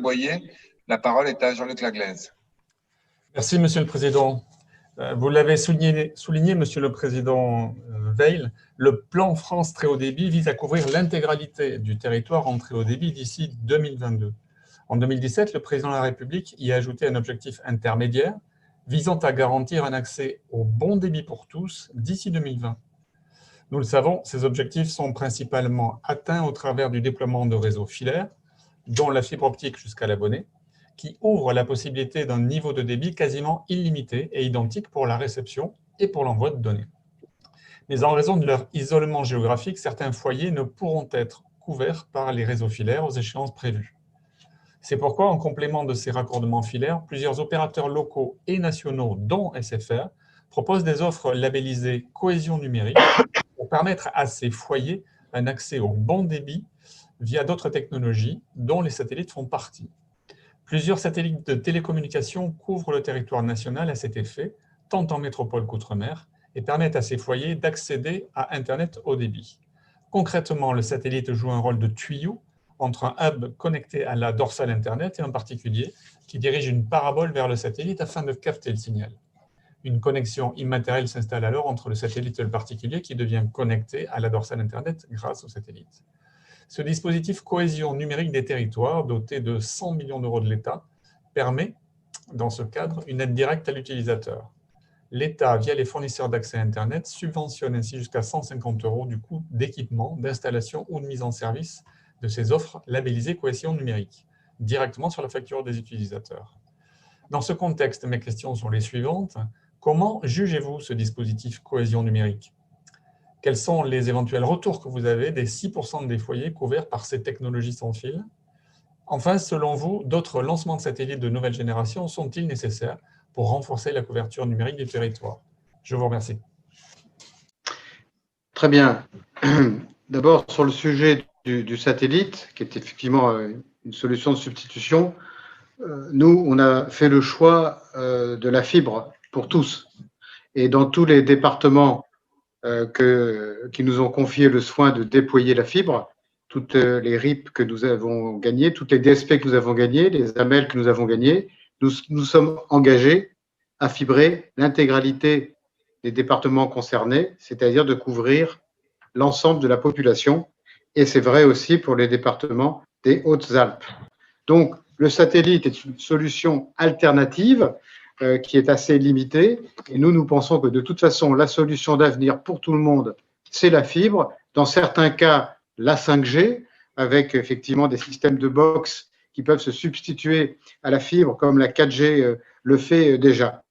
Boyer. La parole est à Jean-Luc Laglaise. Merci, Monsieur le Président. Vous l'avez souligné, Monsieur le Président Veil, le plan France Très Haut Débit vise à couvrir l'intégralité du territoire en très haut débit d'ici 2022. En 2017, le Président de la République y a ajouté un objectif intermédiaire visant à garantir un accès au bon débit pour tous d'ici 2020. Nous le savons, ces objectifs sont principalement atteints au travers du déploiement de réseaux filaires, dont la fibre optique jusqu'à l'abonné, qui ouvre la possibilité d'un niveau de débit quasiment illimité et identique pour la réception et pour l'envoi de données. Mais en raison de leur isolement géographique, certains foyers ne pourront être couverts par les réseaux filaires aux échéances prévues. C'est pourquoi, en complément de ces raccordements filaires, plusieurs opérateurs locaux et nationaux, dont SFR, proposent des offres labellisées cohésion numérique pour permettre à ces foyers un accès au bon débit via d'autres technologies dont les satellites font partie. Plusieurs satellites de télécommunications couvrent le territoire national à cet effet, tant en métropole qu'outre-mer, et permettent à ces foyers d'accéder à Internet haut débit. Concrètement, le satellite joue un rôle de tuyau entre un hub connecté à la dorsale Internet et un particulier qui dirige une parabole vers le satellite afin de capter le signal. Une connexion immatérielle s'installe alors entre le satellite et le particulier qui devient connecté à la dorsale Internet grâce au satellite. Ce dispositif cohésion numérique des territoires, doté de 100 millions d'euros de l'État, permet, dans ce cadre, une aide directe à l'utilisateur. L'État, via les fournisseurs d'accès à Internet, subventionne ainsi jusqu'à 150 € du coût d'équipement, d'installation ou de mise en service de ces offres labellisées cohésion numérique, directement sur la facture des utilisateurs. Dans ce contexte, mes questions sont les suivantes. Comment jugez-vous ce dispositif cohésion numérique ? Quels sont les éventuels retours que vous avez des 6% des foyers couverts par ces technologies sans fil? Enfin, selon vous, d'autres lancements de satellites de nouvelle génération sont-ils nécessaires pour renforcer la couverture numérique du territoire? Je vous remercie. Très bien. D'abord, sur le sujet du satellite, qui est effectivement une solution de substitution, nous, on a fait le choix de la fibre pour tous. Et dans tous les départements qui nous ont confié le soin de déployer la fibre, toutes les RIP que nous avons gagnées, toutes les DSP que nous avons gagnées, les AMEL que nous avons gagnées, nous sommes engagés à fibrer l'intégralité des départements concernés, c'est-à-dire de couvrir l'ensemble de la population. Et c'est vrai aussi pour les départements des Hautes-Alpes. Donc, le satellite est une solution alternative qui est assez limitée. Et nous pensons que de toute façon, la solution d'avenir pour tout le monde, c'est la fibre. Dans certains cas, la 5G, avec effectivement des systèmes de box qui peuvent se substituer à la fibre, comme la 4G le fait déjà.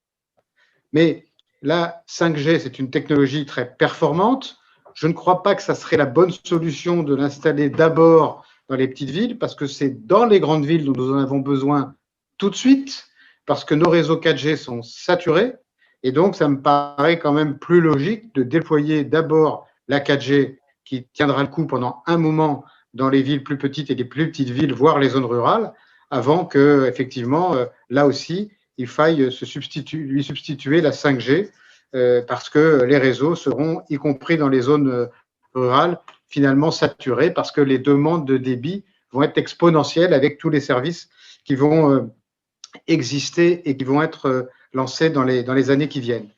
Mais la 5G, c'est une technologie très performante. Je ne crois pas que ça serait la bonne solution de l'installer d'abord dans les petites villes, parce que c'est dans les grandes villes dont nous en avons besoin tout de suite, parce que nos réseaux 4G sont saturés. Et donc, ça me paraît quand même plus logique de déployer d'abord la 4G qui tiendra le coup pendant un moment dans les villes plus petites et les plus petites villes, voire les zones rurales, avant que, effectivement, là aussi, il faille lui substituer la 5G, parce que les réseaux seront, y compris dans les zones rurales, finalement saturés, parce que les demandes de débit vont être exponentielles avec tous les services qui vont exister et qui vont être lancés dans les années qui viennent.